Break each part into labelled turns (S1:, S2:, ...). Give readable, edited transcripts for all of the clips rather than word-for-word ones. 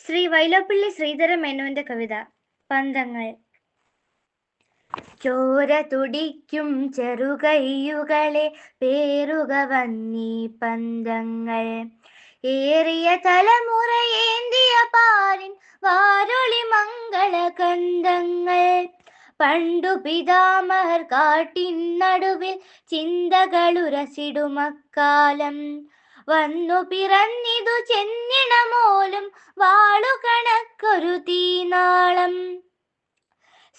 S1: ശ്രീ വൈലോപ്പിള്ളി ശ്രീധര മേനോന്റെ കവിത പന്തങ്ങൾ. ചോര തുടിക്കും ചെറുകയ്യുകളെ പേറുക വന്നീ പന്തങ്ങൾ. ഏറിയ തലമുറയേന്തിയ പാലിൻ വാരൊളി മംഗളകന്ധങ്ങൾ. പണ്ടു പിതാമഹർ കാട്ടിൻ നടുവിൽ ചിന്തകളുരസിടുമക്കാലം. വന്നു പിറന്നിതു ചെന്നിണമോലും വാളുകണക്കൊരു തീനാളം.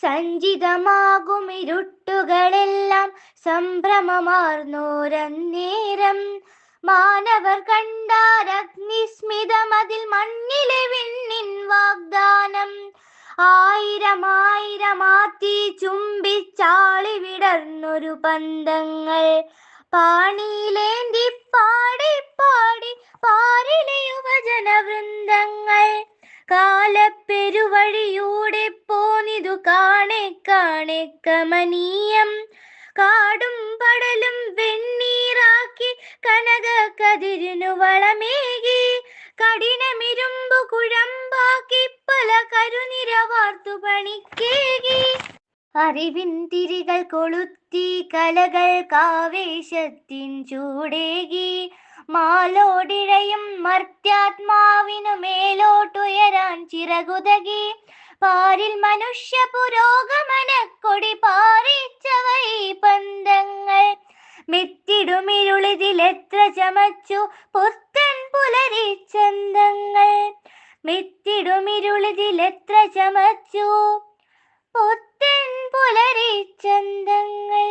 S1: സഞ്ചിതമാകും ഇരുട്ടുകളെല്ലാം സംഭ്രമമാർന്നോരന്നേരം. മാനവർ കണ്ടാരഗ്നിസ്മിതമതിൽ മണ്ണിലെ വിണ്ണിൻ വാഗ്ദാനം. ആയിരമായിരമാത്തി ചുംബിച്ചാളി വിടർന്നൊരു പന്തങ്ങൾ. പാണിയിലേന്തി പാടി പാടി പാരിലെ യുവജനവൃന്ദങ്ങൾ. കാലപ്പെരുവഴിയൂടെ പോന്നിതു കാണെ കാണെ കമനീയം. കാടും പടലും വെണ്ണീറാക്കി കനക കതിരിനു വളമേകി. കഠിനമിരുമ്പു കുഴമ്പാക്കി പല കരുനിരവാർത്തു പണിക്കേകി. അറിവിൻ തിരികൾ കൊളുത്തി കലകൾക്കാവേശത്തിൻ ചൂടേകി. മാലോടിഴയും മർത്യാത്മാവിനു മേലോട്ടുയരാൻ ചിറകുതകി. പാരിൽ മനുഷ്യ പുരോഗമനക്കൊടി പാറിച്ചവൈ പന്തങ്ങൾ. മെത്തിടുമിരുളിതിലെത്ര ചമച്ചു പുത്തൻ പുലരി ചന്തങ്ങൾ. മെത്തിടുമിരുളിതിലെത്ര ചമച്ചു പുത്തൻ പുലരി ചന്തങ്ങൾ.